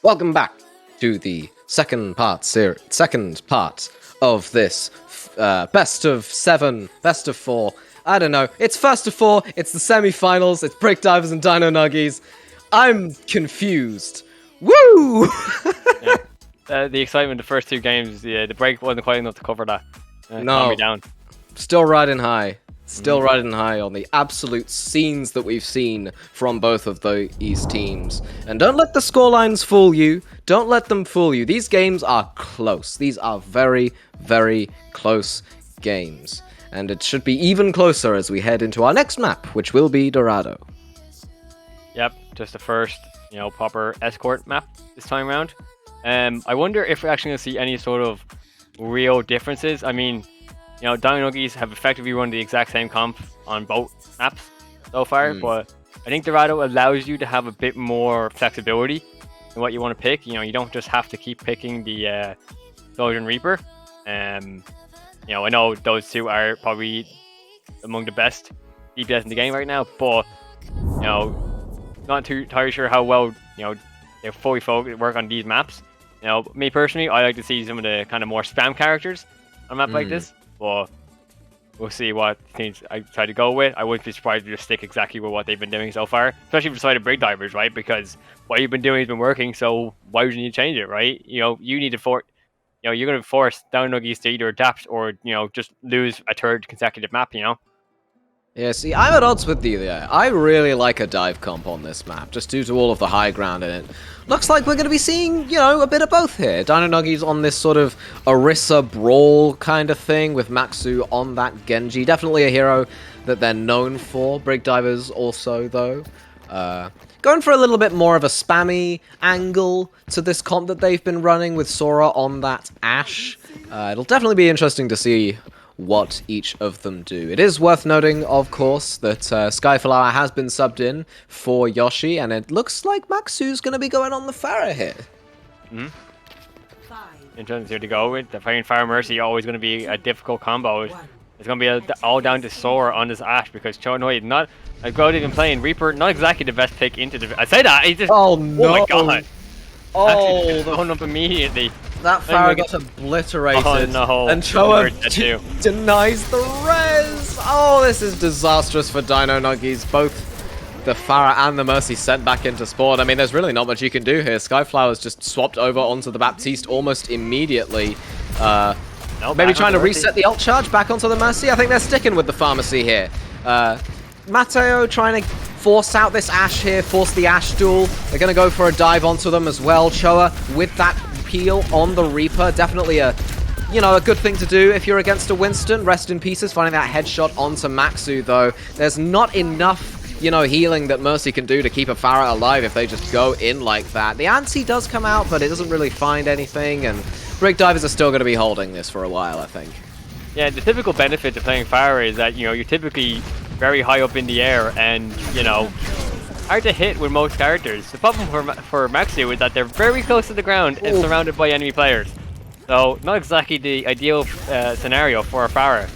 Welcome back to the second part of this best of 7, best of 4. I don't know. It's first of 4. It's the semi-finals. It's Brick Divers and Dino Nuggies. I'm confused. Woo! The excitement, the first two games, the break wasn't quite enough to cover that. No. Calm me down. Still riding high. Still riding high on the absolute scenes that we've seen from both of these teams. And don't let the scorelines fool you. Don't let them fool you. These games are close. These are very, very close games. And it should be even closer as we head into our next map, which will be Dorado. Yep, just the first, proper escort map this time around. I wonder if we're actually going to see any sort of real differences. I mean, Dino Nuggies have effectively run the exact same comp on both maps so far, but I think Dorado allows you to have a bit more flexibility in what you want to pick. You don't just have to keep picking the Soldier and Reaper. I know those two are probably among the best DPS in the game right now, but not too entirely sure how well they fully work on these maps. Me personally, I like to see some of the kind of more spam characters on a map like this. But we'll see what things I try to go with. I wouldn't be surprised to just stick exactly with what they've been doing so far, especially for the side of Brig Divers, right? Because what you've been doing has been working, so why would you need to change it, right? You need to you're going to force Dino Nuggies to either adapt or just lose a third consecutive map. Yeah, see, I'm at odds with you there. I really like a dive comp on this map, just due to all of the high ground in it. Looks like we're going to be seeing, a bit of both here. Dino Nuggies on this sort of Orisa brawl kind of thing, with Maxu on that Genji. Definitely a hero that they're known for. Brig Divers also, though. Going for a little bit more of a spammy angle to this comp that they've been running with Sora on that Ashe. It'll definitely be interesting to see what each of them do. It is worth noting, of course, that Skyflower has been subbed in for Yoshi, and it looks like Maxu's going to be going on the Pharah here. In terms of who to go with, the Fire Mercy always going to be a difficult combo. It's going to be all down to Sora on this Ashe, because Chonoi not a good even playing Reaper, not exactly the best pick into the. I say that he just. Oh no! Oh my god! Oh, going up immediately. That Pharah got obliterated. Oh no! And Choa denies the res. Oh, this is disastrous for Dino Nuggies. Both the Pharah and the Mercy sent back into spawn. I mean, there's really not much you can do here. Skyflower's just swapped over onto the Baptiste almost immediately. Maybe trying to reset the ult charge back onto the Mercy. I think they're sticking with the Pharmacy here. Mateo trying to force out this Ashe here, force the Ashe duel. They're going to go for a dive onto them as well. Choa with that peel on the Reaper. Definitely a good thing to do if you're against a Winston. Rest in pieces, finding that headshot onto Maxu, though. There's not enough, healing that Mercy can do to keep a Pharah alive if they just go in like that. The anti does come out, but it doesn't really find anything, and Brig Divers are still going to be holding this for a while, I think. Yeah, the typical benefit to playing Pharah is that, you're typically very high up in the air and, hard to hit with most characters. The problem for Maxu is that they're very close to the ground and surrounded by enemy players. So, not exactly the ideal scenario for a Pharah.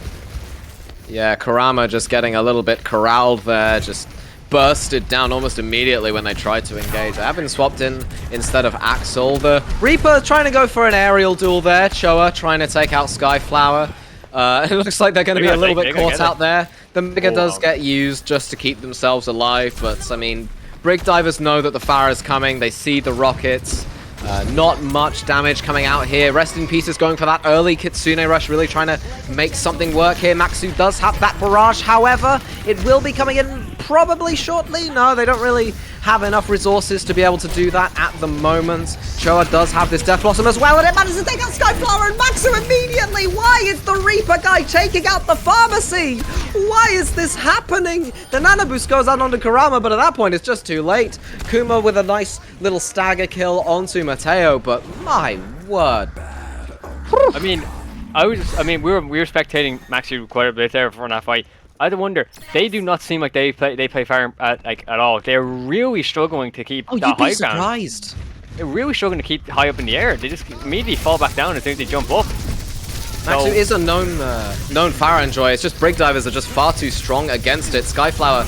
Yeah, Kurama just getting a little bit corralled there, just bursted down almost immediately when they tried to engage. They have been swapped in instead of Axel. The Reaper trying to go for an aerial duel there. Choa trying to take out Skyflower. It looks like they're going to be a little bit caught out there. The Mega does get used just to keep themselves alive, but I mean, Brig Divers know that the Pharah is coming. They see the rockets. Not much damage coming out here. Rest in Pieces going for that early Kitsune rush, really trying to make something work here. Maxu does have that barrage, however, it will be coming in probably shortly. No, they don't really have enough resources to be able to do that at the moment. Choa does have this Death Blossom as well, and it manages to take out Skyflower and Maxu immediately. Why is the Reaper guy taking out the Pharmacy? Why is this happening? The Nana Boost goes out onto Kurama, but at that point it's just too late. Kuma with a nice little stagger kill onto Mateo, but my word. I mean, we were spectating Maxu quite a bit there for that fight. I had to wonder, they do not seem like they play fire at all. They're really struggling to keep that high ground. Surprised. They're really struggling to keep high up in the air. They just immediately fall back down as soon as they jump up. Maxu is a known Pharah enjoyer. It's just Brig Divers are just far too strong against it. Skyflower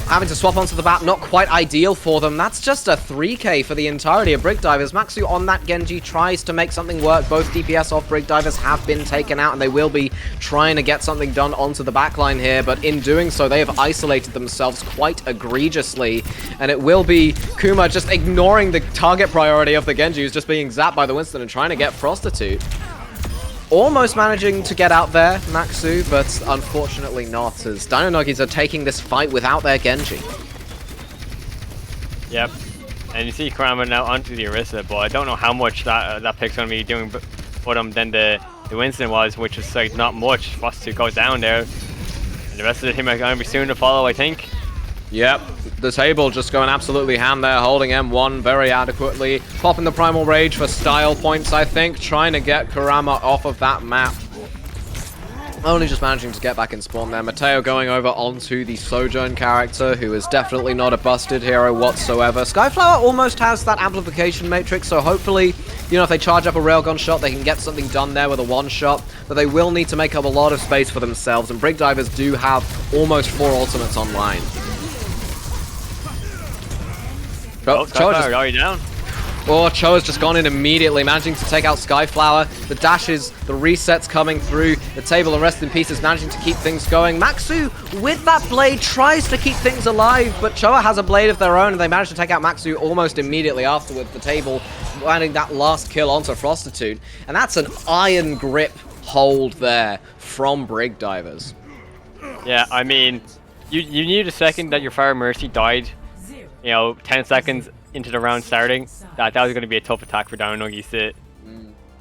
having to swap onto the map, not quite ideal for them. That's just a 3k for the entirety of Brig Divers. Maxu on that Genji tries to make something work. Both DPS off Brig Divers have been taken out, and they will be trying to get something done onto the backline here, but in doing so, they have isolated themselves quite egregiously, and it will be Kuma just ignoring the target priority of the Genji, who's just being zapped by the Winston and trying to get Prostitute. Almost managing to get out there, Maxu, but unfortunately not, as Dino Nuggies are taking this fight without their Genji. Yep. And you see Kurama now onto the Orisa, but I don't know how much that pick's going to be doing for them than the Winston was, which is like not much. Prostitute goes down there, and the rest of the team are going to be soon to follow, I think. Yep, the table just going absolutely ham there, holding M1 very adequately. Popping the Primal Rage for style points, I think. Trying to get Kurama off of that map. Only just managing to get back in spawn there. Mateo going over onto the Sojourn character, who is definitely not a busted hero whatsoever. Skyflower almost has that amplification matrix, so hopefully, you know, if they charge up a railgun shot, they can get something done there with a one-shot. But they will need to make up a lot of space for themselves, and Brig Divers do have almost 4 ultimates online. Oh, Skyflower already down. Oh, Choa's just gone in immediately, managing to take out Skyflower. The dashes, the resets coming through. The table and rest in pieces, managing to keep things going. Maxu, with that blade, tries to keep things alive, but Choa has a blade of their own, and they manage to take out Maxu almost immediately afterwards. The table landing that last kill onto Prostitute. And that's an iron grip hold there from Brig Divers. Yeah, I mean, you need a second that your Fire Mercy died. You know, 10 seconds into the round starting, that was going to be a tough attack for Dino Nuggies.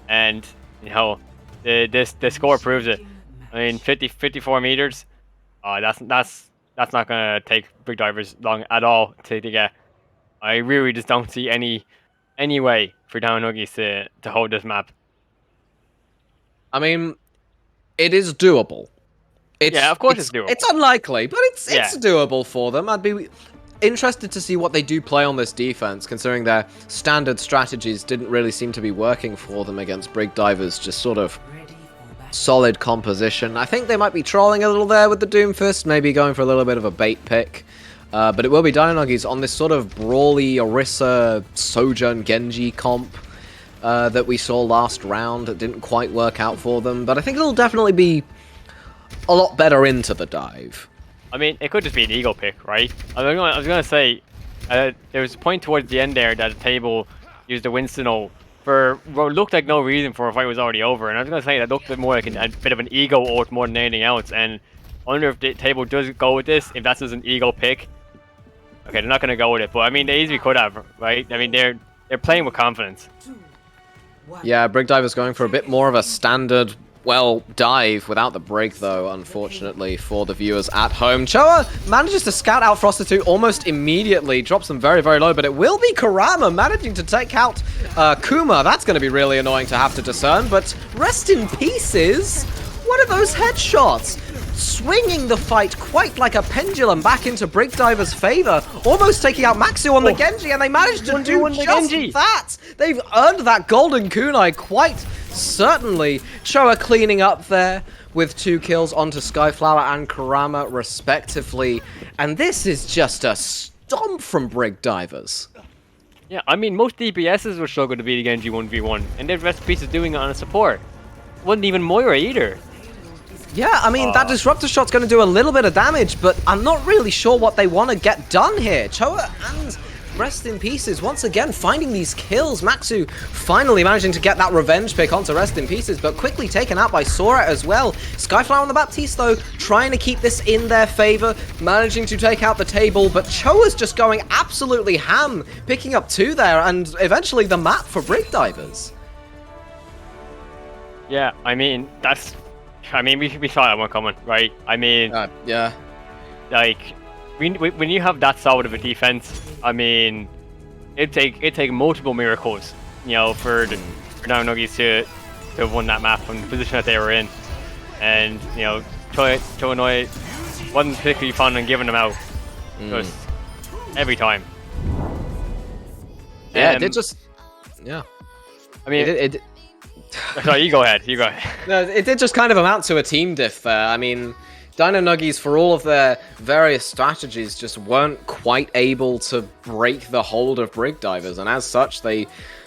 And, you know, the score proves it. I mean, 54 meters, that's not going to take Brig Divers long at all to get. I really just don't see any way for Dino Nuggies to hold this map. I mean, it is doable. Yeah, of course it's doable. It's unlikely, but it's doable for them. I'd be interested to see what they do play on this defense, considering their standard strategies didn't really seem to be working for them against Brig Divers, just sort of solid composition. I think they might be trolling a little there with the Doomfist, maybe going for a little bit of a bait pick. But it will be Dino Nuggies on this sort of brawly Orisa Sojourn Genji comp that we saw last round. It didn't quite work out for them, but I think it'll definitely be a lot better into the dive. I mean, it could just be an ego pick, right? I was gonna say, there was a point towards the end there that the table used the Winston for what looked like no reason for a fight was already over, and I was gonna say that looked more like a bit of an ego ult more than anything else. And I wonder if the table does go with this, if that's just an ego pick. Okay, they're not gonna go with it, but I mean, they easily could have, right? I mean, they're playing with confidence. Yeah, Brig Diver's going for a bit more of a standard, well, dive without the break, though, unfortunately, for the viewers at home. Choa manages to scout out Prostitute almost immediately, drops them very, very low, but it will be Kurama managing to take out Kuma. That's going to be really annoying to have to discern, but rest in pieces. What are those headshots? Swinging the fight quite like a pendulum back into Brig Diver's favor, almost taking out Maxu on the Genji, and they managed to do just that. They've earned that golden kunai quite certainly. Choa cleaning up there with 2 kills onto Skyflower and Kurama respectively, and this is just a stomp from Brig Divers. Yeah, I mean, most DPSs were struggling to beat the Genji 1v1, and their rest piece is doing it on a support. Wasn't even Moira either. Yeah, I mean, that Disruptor shot's going to do a little bit of damage, but I'm not really sure what they want to get done here. Choa and Rest in Pieces, once again, finding these kills. Maxu finally managing to get that revenge pick onto Rest in Pieces, but quickly taken out by Sora as well. Skyflower and the Baptiste, though, trying to keep this in their favor, managing to take out the table, but Choa's just going absolutely ham, picking up 2 there, and eventually the map for Brig Divers. Yeah, I mean, we saw that one coming, right? I mean, yeah. Like, when you have that solid of a defense, I mean, it'd take multiple miracles, you know, for Dino Nuggies to have won that map from the position that they were in. And, you know, Choa wasn't particularly fun in giving them out. Just every time. Yeah, it just... Yeah. I mean... No, you go ahead. No, it did just kind of amount to a team diff there. I mean, Dino Nuggies, for all of their various strategies, just weren't quite able to break the hold of Brig Divers, and as such, they,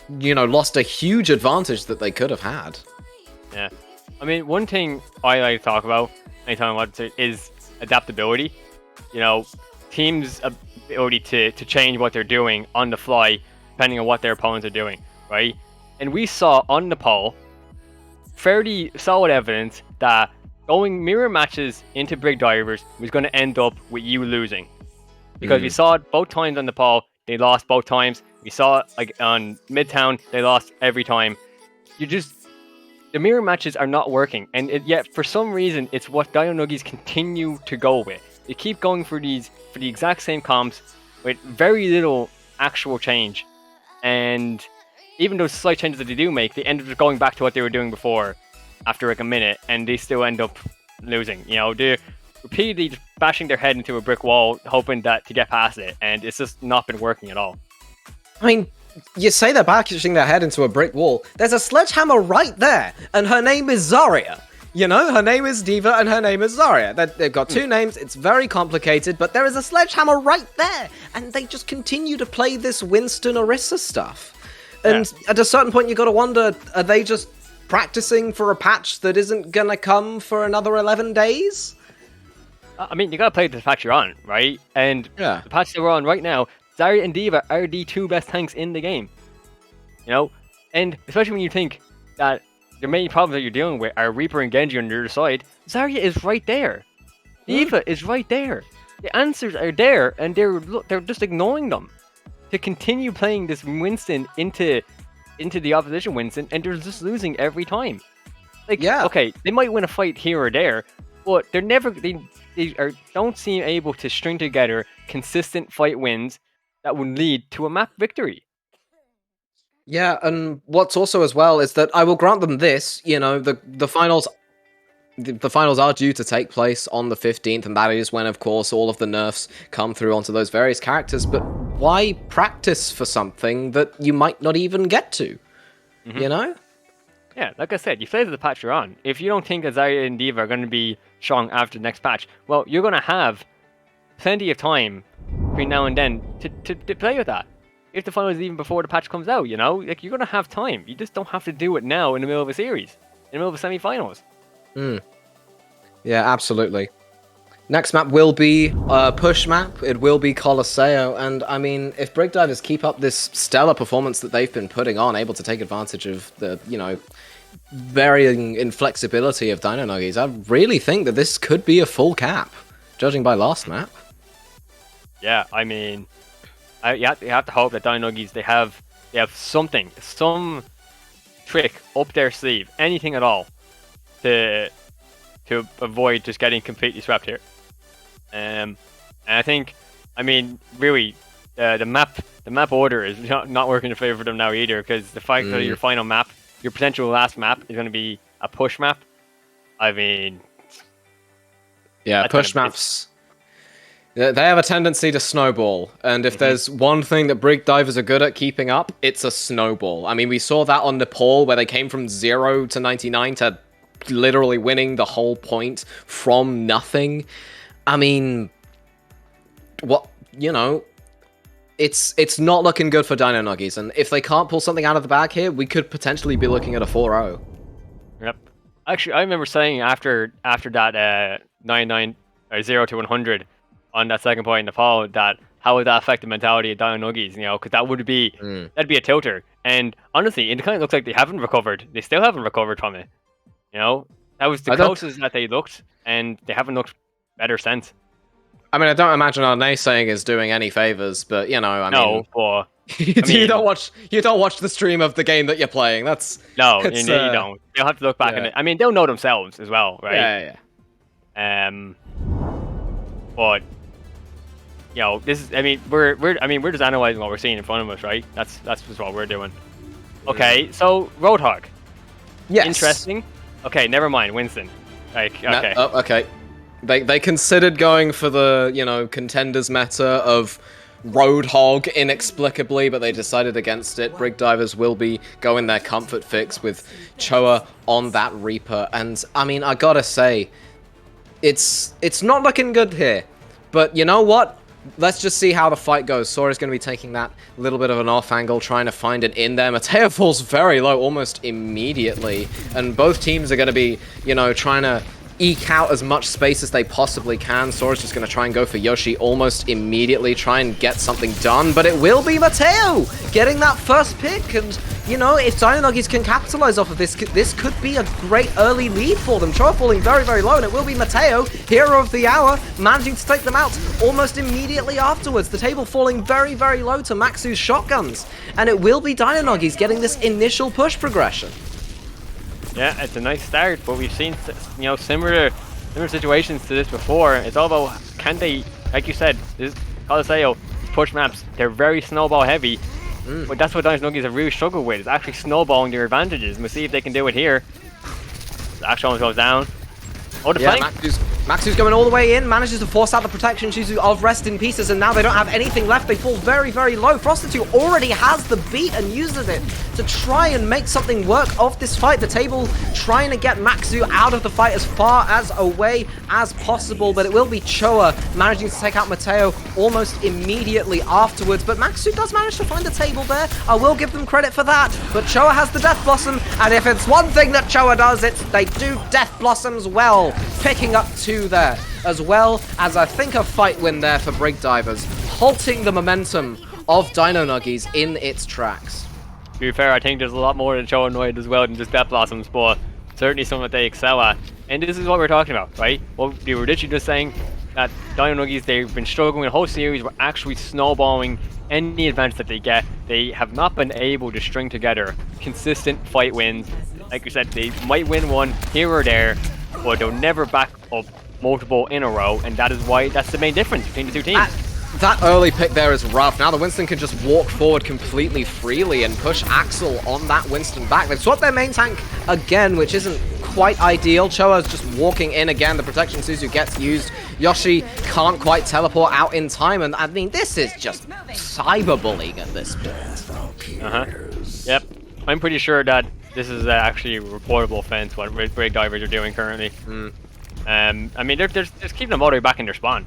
lost a huge advantage that they could have had. Yeah. I mean, one thing I like to talk about anytime I want to is adaptability. Teams' ability to change what they're doing on the fly, depending on what their opponents are doing, right? And we saw on Nepal fairly solid evidence that going mirror matches into Brig Divers was going to end up with you losing. Because we saw it both times on Nepal, they lost both times. We saw it like on Midtown, they lost every time. The mirror matches are not working, and yet for some reason it's what Dino Nuggies continue to go with. They keep going for the exact same comps with very little actual change, and even those slight changes that they do make, they end up going back to what they were doing before after like a minute, and they still end up losing. They're repeatedly just bashing their head into a brick wall, hoping to get past it, and it's just not been working at all. I mean, you say they're bashing their head into a brick wall. There's a sledgehammer right there, and her name is Zarya. Her name is Diva, and her name is Zarya. They've got two names, it's very complicated, but there is a sledgehammer right there, and they just continue to play this Winston Orisa stuff. And at a certain point, you got to wonder, are they just practicing for a patch that isn't gonna come for another 11 days? I mean, you gotta play the patch you're on, right? And the patch that we're on right now, Zarya and Diva are the two best tanks in the game. And especially when you think that the main problems that you're dealing with are Reaper and Genji on the other side, Zarya is right there. Diva is right there. The answers are there, and they're just ignoring them to continue playing this Winston into the opposition Winston, and they're just losing every time. Okay, they might win a fight here or there, but they don't seem able to string together consistent fight wins that would lead to a map victory. Yeah, and what's also as well is that I will grant them this, the finals the finals are due to take place on the 15th, and that is when, of course, all of the nerfs come through onto those various characters, but why practice for something that you might not even get to? Yeah, like I said, you play the patch you're on. If you don't think Zarya and Diva are going to be strong after the next patch, well, you're going to have plenty of time between now and then to play with that. If the finals is even before the patch comes out, you're going to have time. You just don't have to do it now in the middle of a series, in the middle of a semi-finals. Yeah, absolutely. Next map will be a push map. It will be Colosseo, and I mean, if Brig Divers keep up this stellar performance that they've been putting on, able to take advantage of the, varying inflexibility of Dino Nuggies, I really think that this could be a full cap, judging by last map. Yeah, I mean, you have to hope that Dino Nuggies, they have something, some trick up their sleeve, anything at all, to avoid just getting completely swept here. And I think, I mean, really, the map order is not working in favor of them now either, because the fact that your final map, your potential last map, is going to be a push map. I mean, yeah, push maps. They have a tendency to snowball, and if there's one thing that Brig Divers are good at keeping up, it's a snowball. I mean, we saw that on Nepal, where they came from 0 to 99 to literally winning the whole point from nothing. I mean, it's not looking good for Dino Nuggies, and if they can't pull something out of the bag here, we could potentially be looking at a 4-0. Yep. Actually, I remember saying after that 99 or 0 to 100 on that second point in Nepal, that how would that affect the mentality of Dino Nuggies? Because that would be that'd be a tilter. And honestly, it kind of looks like they haven't recovered. They still haven't recovered from it. That was the closest that they looked, and they haven't looked better since. I mean, I don't imagine our naysaying is doing any favors, but you don't watch the stream of the game that you're playing. You don't. They'll have to look back on it. I mean, they'll know themselves as well, right? Yeah. But this is. I mean, we're just analyzing what we're seeing in front of us, right? That's just what we're doing. Okay, so Roadhog. Yes. Interesting. Okay, never mind. Winston. Okay. Okay. They considered going for the, contenders meta of Roadhog inexplicably, but they decided against it. Brig Divers will be going their comfort fix with Choa on that Reaper. And, I mean, I gotta say, it's not looking good here. But you know what? Let's just see how the fight goes. Sora's going to be taking that little bit of an off angle, trying to find it in there. Mateo falls very low almost immediately. And both teams are going to be, you know, trying to eke out as much space as they possibly can. Sora's just going to try and go for Yoshi almost immediately, try and get something done. But it will be Mateo getting that first pick. And, you know, if Dino Nuggies can capitalize off of this, this could be a great early lead for them. Choa falling very, very low, and it will be Mateo, hero of the hour, managing to take them out almost immediately afterwards. The table falling very, very low to Maxu's shotguns. And it will be Dino Nuggies getting this initial push progression. Yeah, it's a nice start, but we've seen, you know, similar situations to this before. It's all about, can they, like you said, this Coliseo, push maps, they're very snowball heavy, but that's what Dino Nuggies have really struggled with, is actually snowballing their advantages. We'll see if they can do it here. The action almost goes down. Oh, the flank! Maxu's going all the way in, manages to force out the protection Shizu of Rest in Pieces, and now they don't have anything left. They fall very, very low. Prostitute already has the beat and uses it to try and make something work of this fight. The table trying to get Maxu out of the fight as far as away as possible, but it will be Choa managing to take out Mateo almost immediately afterwards. But Maxu does manage to find the table there. I will give them credit for that, but Choa has the Death Blossom, and if it's one thing that Choa does, it's they do Death Blossoms well, picking up 2 there, as well as I think a fight win there for Brig Divers, halting the momentum of Dino Nuggies in its tracks. To be fair, I think there's a lot more than Choa Noid as well than just Death Blossoms, but certainly something that they excel at. And this is what we're talking about, right? Well, we were literally just saying that Dino Nuggies, they've been struggling the whole series, we're actually snowballing any advantage that they get. They have not been able to string together consistent fight wins. Like you said, they might win one here or there, but they'll never back up multiple in a row, and that is why that's the main difference between the two teams. That early pick there is rough. Now the Winston can just walk forward completely freely and push Axel on that Winston back. They've swapped their main tank again, which isn't quite ideal. Choa's just walking in again. The protection Suzu gets used. Yoshi can't quite teleport out in time, and I mean, this is just cyberbullying at this point. Yep. I'm pretty sure that this is actually a reportable offense, what Brig Divers are doing currently. I mean, they're just keeping them all the way back in their spawn.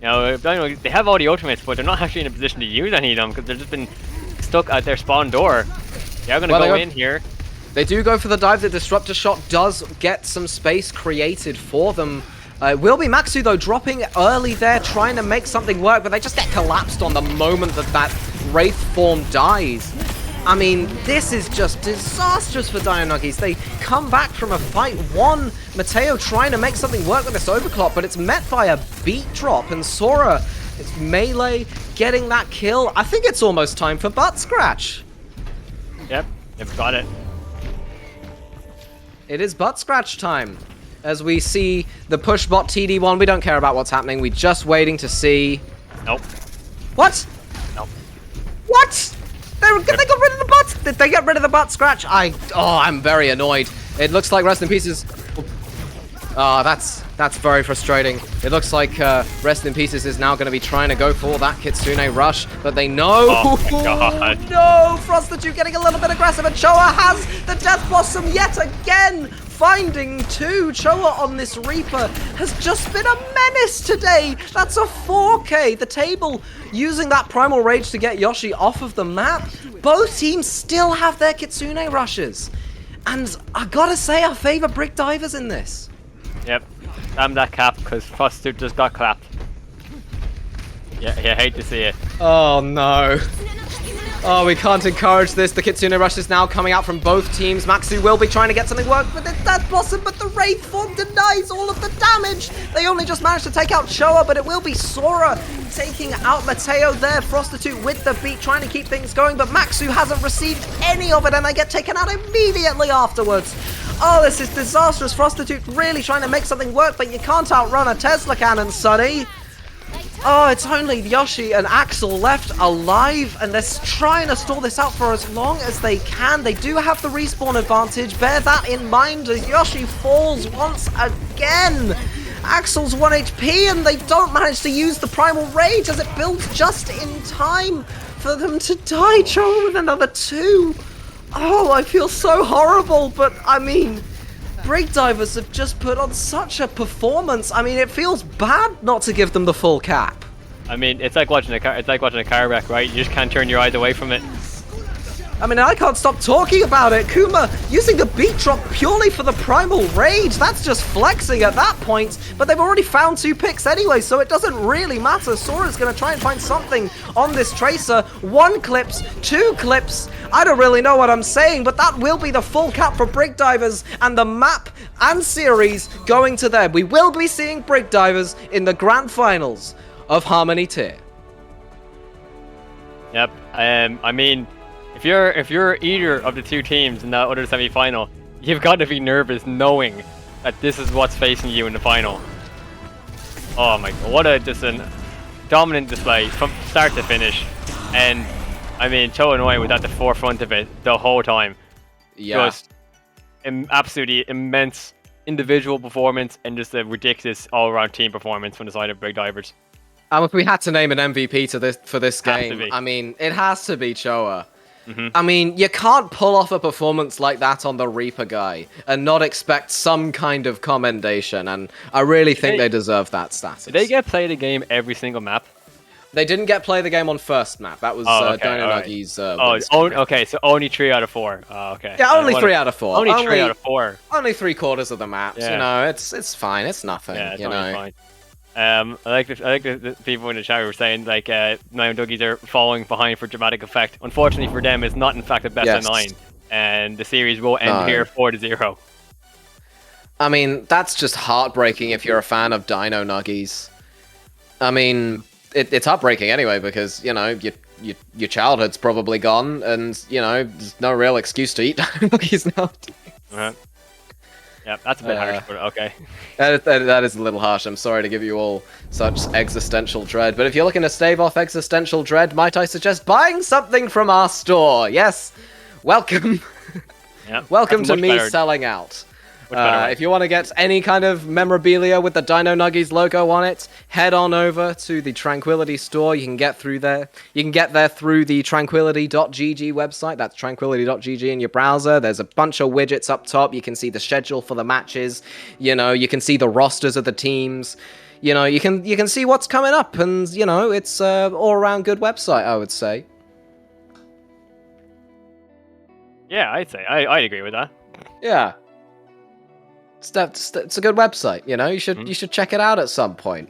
You know, they have all the ultimates, but they're not actually in a position to use any of them because they've just been stuck at their spawn door. They're going to go in here. They do go for the dive. The Disruptor Shot does get some space created for them. It will be Maxu, though, dropping early there, trying to make something work, but they just get collapsed on the moment that Wraith form dies. I mean, this is just disastrous for Dino Nuggies. They come back from a fight 1. Mateo trying to make something work with this overclock, but it's met by a beat drop, and Sora, it's melee, getting that kill. I think it's almost time for Butt Scratch. Yep, they've got it. It is Butt Scratch time. As we see the push bot TD1, we don't care about what's happening. We're just waiting to see... Nope. What? Nope. What? They got rid of the butts! Did they get rid of the butt scratch? I'm very annoyed. It looks like Rest in Pieces... Oh, that's very frustrating. It looks like Rest in Pieces is now going to be trying to go for that Kitsune rush, but they know... Oh my god. No! Prostitute getting a little bit aggressive, and Choa has the Death Blossom yet again! Finding 2. Choa on this Reaper has just been a menace today. That's a 4K. The table using that Primal Rage to get Yoshi off of the map. Both teams still have their Kitsune rushes. And I gotta say, I favor Brig Divers in this. Yep. Damn that cap, because Prostitute just got clapped. Yeah, I hate to see it. Oh no. Oh, we can't encourage this. The Kitsune rush is now coming out from both teams. Maxu will be trying to get something work with the Death Blossom, but the Wraith form denies all of the damage. They only just managed to take out Choa, but it will be Sora taking out Mateo there. Prostitute with the beat, trying to keep things going, but Maxu hasn't received any of it, and they get taken out immediately afterwards. Oh, this is disastrous. Prostitute really trying to make something work, but you can't outrun a Tesla cannon, Sonny. Oh, it's only Yoshi and Axel left alive, and they're trying to stall this out for as long as they can. They do have the respawn advantage. Bear that in mind as Yoshi falls once again. Axel's 1 HP, and they don't manage to use the Primal Rage as it builds just in time for them to die. Choa with another 2. Oh, I feel so horrible, but I mean... Brig Divers have just put on such a performance. I mean, it feels bad not to give them the full cap. I mean, it's like watching a car wreck, right? You just can't turn your eyes away from it. I mean, I can't stop talking about it. Kuma using the beat drop purely for the primal rage. That's just flexing at that point. But they've already found 2 picks anyway, so it doesn't really matter. Sora's going to try and find something on this Tracer. 1 clips, 2 clips. I don't really know what I'm saying, but that will be the full cap for Brig Divers and the map and series going to them. We will be seeing Brig Divers in the grand finals of Harmony Tier. Yep. I mean, if you're either of the 2 teams in that other semi-final, you've got to be nervous knowing that this is what's facing you in the final. Oh my god, what a dominant display from start to finish. And I mean, Choanoi was at the forefront of it the whole time. Yeah. Just absolutely immense individual performance and just a ridiculous all-around team performance from the side of Brig Divers. If we had to name an MVP for this game, I mean, it has to be Choa. I mean, you can't pull off a performance like that on the Reaper guy and not expect some kind of commendation, and I really think they deserve that status. Did they get play the game every single map? They didn't get play the game on first map. That was Dino Nuggies. Okay, so only 3 out of 4. Oh, okay. Yeah, only 3 out of 4. Only 3 out of 4. Only 3/4 of the maps. Yeah. You know, it's fine. It's nothing. Yeah, it's fine. I like the people in the chat who were saying like Nuggies are falling behind for dramatic effect. Unfortunately for them, it's not in fact a best of 9, and the series will end here 4-0. I mean, that's just heartbreaking if you're a fan of Dino Nuggies. I mean, it's heartbreaking anyway because you know your childhood's probably gone, and you know there's no real excuse to eat Dino Nuggies now. Yeah, that's a bit harsh, but okay. That is a little harsh. I'm sorry to give you all such existential dread, but if you're looking to stave off existential dread, might I suggest buying something from our store? Yes, welcome. Yeah, welcome to me selling out. If you want to get any kind of memorabilia with the Dino Nuggies logo on it, head on over to the Tranquility store. You can get through there. You can get there through the tranquility.gg website. That's tranquility.gg in your browser. There's a bunch of widgets up top. You can see the schedule for the matches. You know, you can see the rosters of the teams. You know, you can see what's coming up, and you know, it's an all-around good website, I would say. Yeah, I'd agree with that. Yeah. It's a good website, you know. You should check it out at some point.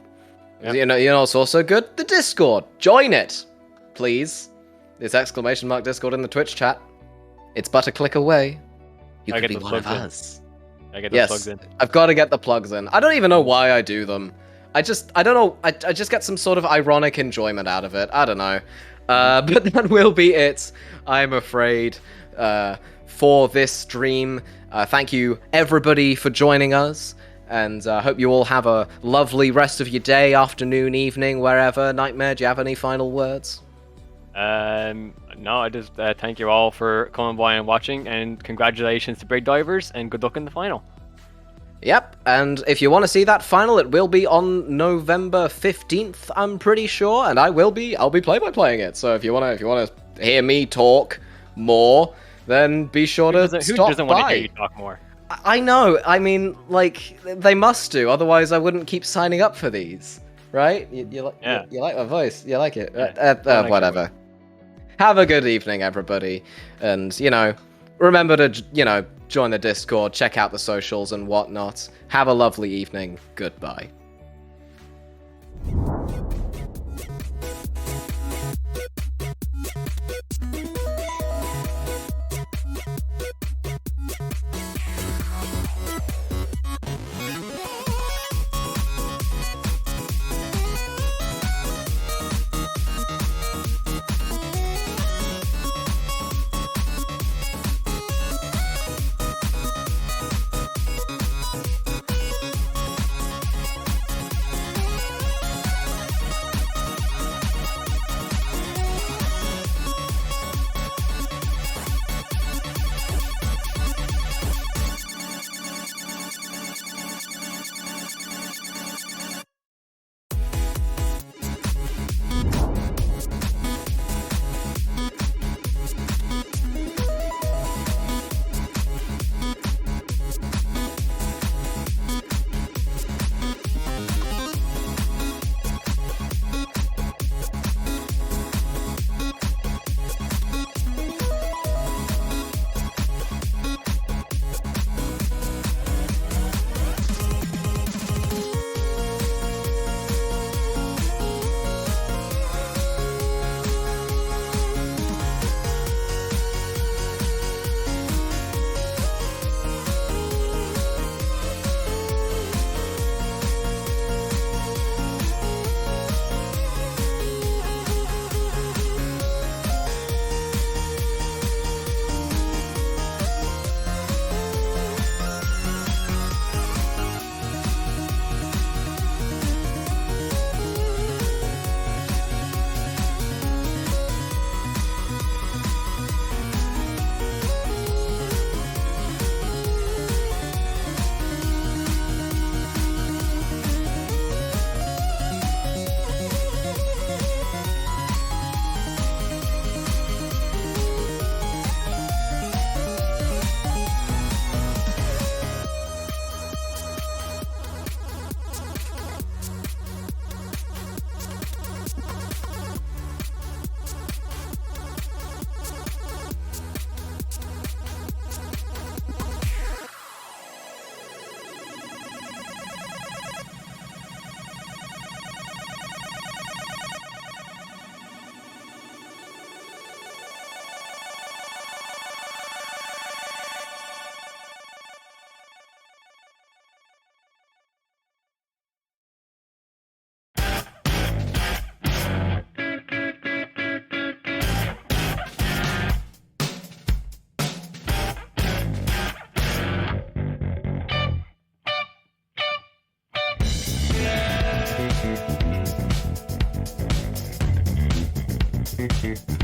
Yep. You know, it's also good. The Discord, join it, please. There's !Discord in the Twitch chat. It's but a click away. You could be one of us. I get the plugs in. I've got to get the plugs in. I don't even know why I do them. I don't know. I just get some sort of ironic enjoyment out of it. I don't know. But that will be it, I'm afraid, for this stream. Thank you, everybody, for joining us, and I hope you all have a lovely rest of your day, afternoon, evening, wherever. Nightmare, do you have any final words? No, I just thank you all for coming by and watching, and congratulations to Brig Divers, and good luck in the final. Yep, and if you want to see that final, it will be on November 15th, I'm pretty sure, and I'll be play-by-playing it, so if you want to hear me talk more, then be sure to stop by. Who doesn't want to hear you talk more? I know. I mean, like, they must do. Otherwise, I wouldn't keep signing up for these, right? You like my voice. You like it. Yeah, whatever. Have a good evening, everybody. And, you know, remember to, you know, join the Discord, check out the socials and whatnot. Have a lovely evening. Goodbye. watching.